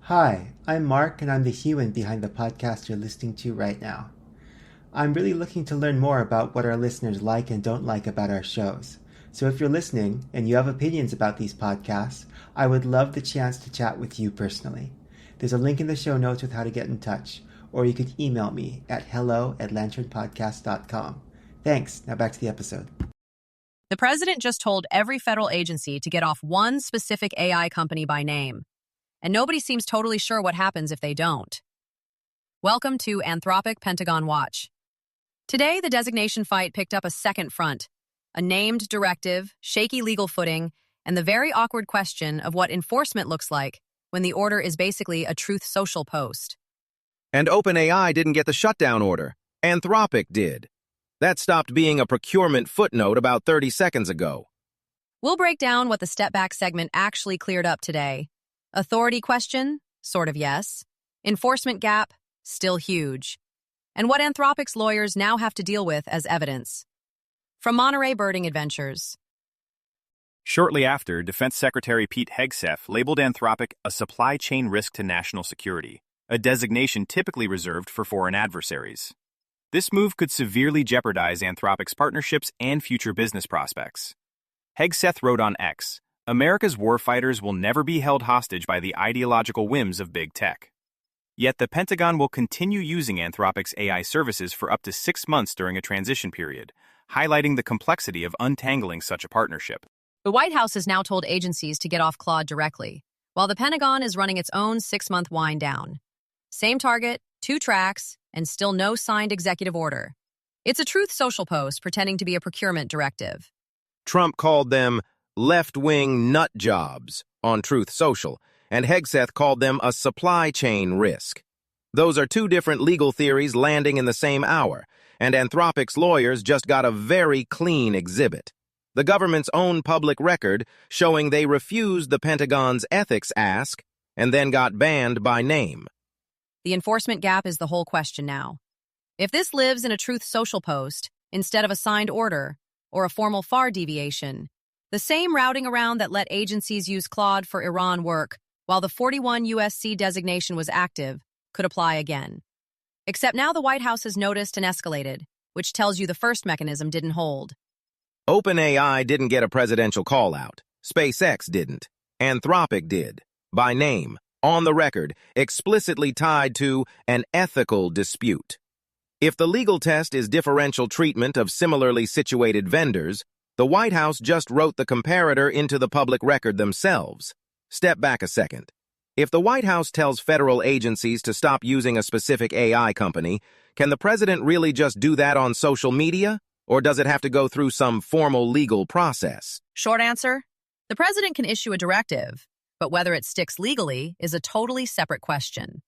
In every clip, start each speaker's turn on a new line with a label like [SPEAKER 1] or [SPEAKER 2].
[SPEAKER 1] Hi, I'm Mark, and I'm the human behind the podcast you're listening to right now. I'm really looking to learn more about what our listeners like and don't like about our shows. So if you're listening and you have opinions about these podcasts, I would love the chance to chat with you personally. There's a link in the show notes with how to get in touch, or you could email me at hello@lanternpodcast.com. Thanks. Now back to the episode.
[SPEAKER 2] The president just told every federal agency to get off one specific AI company by name, and nobody seems totally sure what happens if they don't. Welcome to Anthropic Pentagon Watch. Today, the designation fight picked up a second front, a named directive, shaky legal footing, and the very awkward question of what enforcement looks like when the order is basically a Truth Social post.
[SPEAKER 3] And OpenAI didn't get the shutdown order. Anthropic did. That stopped being a procurement footnote about 30 seconds ago.
[SPEAKER 2] We'll break down what the Step Back segment actually cleared up today. Authority question? Sort of yes. Enforcement gap? Still huge. And what Anthropic's lawyers now have to deal with as evidence. From Monterey Birding Adventures.
[SPEAKER 4] Shortly after, Defense Secretary Pete Hegseth labeled Anthropic a supply chain risk to national security, a designation typically reserved for foreign adversaries. This move could severely jeopardize Anthropic's partnerships and future business prospects. Hegseth wrote on X, "America's warfighters will never be held hostage by the ideological whims of big tech." Yet the Pentagon will continue using Anthropic's AI services for up to 6 months during a transition period, highlighting the complexity of untangling such a partnership.
[SPEAKER 2] The White House has now told agencies to get off Claude directly, while the Pentagon is running its own 6-month wind down. Same target, 2 tracks, and still no signed executive order. It's a Truth Social post pretending to be a procurement directive.
[SPEAKER 3] Trump called them left-wing nut jobs on Truth Social, and Hegseth called them a supply chain risk. Those are 2 different legal theories landing in the same hour, and Anthropic's lawyers just got a very clean exhibit. The government's own public record showing they refused the Pentagon's ethics ask and then got banned by name.
[SPEAKER 2] The enforcement gap is the whole question now. If this lives in a Truth Social post instead of a signed order or a formal FAR deviation, the same routing around that let agencies use Claude for Iran work while the 41 USC designation was active could apply again. Except now the White House has noticed and escalated, which tells you the first mechanism didn't hold.
[SPEAKER 3] OpenAI didn't get a presidential call-out. SpaceX didn't. Anthropic did. By name, on the record, explicitly tied to an ethical dispute. If the legal test is differential treatment of similarly situated vendors, the White House just wrote the comparator into the public record themselves. Step back a second. If the White House tells federal agencies to stop using a specific AI company, can the president really just do that on social media? Or does it have to go through some formal legal process?
[SPEAKER 2] Short answer, the president can issue a directive, but whether it sticks legally is a totally separate question.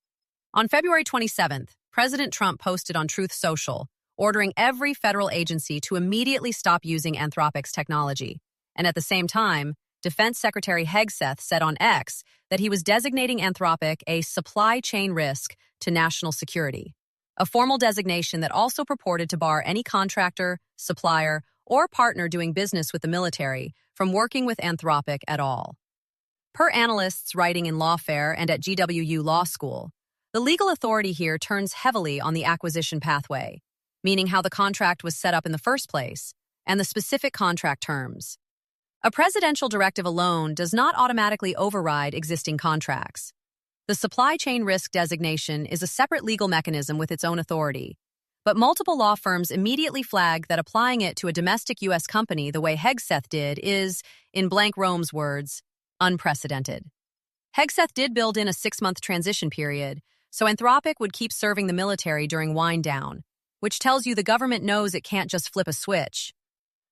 [SPEAKER 2] On February 27th, President Trump posted on Truth Social, ordering every federal agency to immediately stop using Anthropic's technology. And at the same time, Defense Secretary Hegseth said on X that he was designating Anthropic a supply chain risk to national security, a formal designation that also purported to bar any contractor, supplier, or partner doing business with the military from working with Anthropic at all. Per analysts writing in Lawfare and at GWU Law School, the legal authority here turns heavily on the acquisition pathway, meaning how the contract was set up in the first place, and the specific contract terms. A presidential directive alone does not automatically override existing contracts. The supply chain risk designation is a separate legal mechanism with its own authority, but multiple law firms immediately flag that applying it to a domestic U.S. company the way Hegseth did is, in Blank Rome's words, unprecedented. Hegseth did build in a 6-month transition period, so Anthropic would keep serving the military during wind down, which tells you the government knows it can't just flip a switch.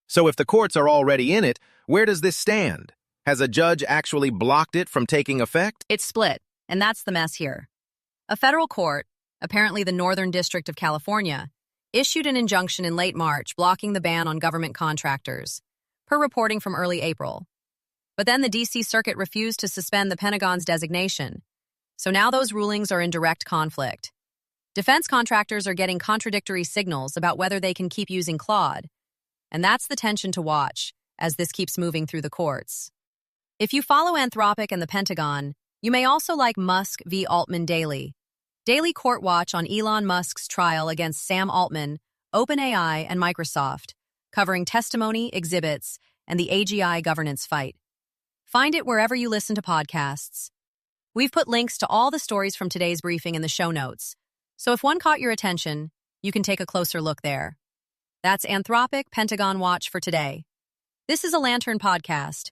[SPEAKER 3] So if the courts are already in it, where does this stand? Has a judge actually blocked it from taking effect?
[SPEAKER 2] It's split, and that's the mess here. A federal court, apparently the Northern District of California, issued an injunction in late March blocking the ban on government contractors, per reporting from early April. But then the D.C. Circuit refused to suspend the Pentagon's designation, so now those rulings are in direct conflict. Defense contractors are getting contradictory signals about whether they can keep using Claude, and that's the tension to watch as this keeps moving through the courts. If you follow Anthropic and the Pentagon, You may also like Musk v. Altman Daily. Daily Court Watch on Elon Musk's trial against Sam Altman, OpenAI, and Microsoft, covering testimony, exhibits, and the AGI governance fight. Find it wherever you listen to podcasts. We've put links to all the stories from today's briefing in the show notes, so if one caught your attention, you can take a closer look there. That's Anthropic Pentagon Watch for today. This is a Lantern podcast,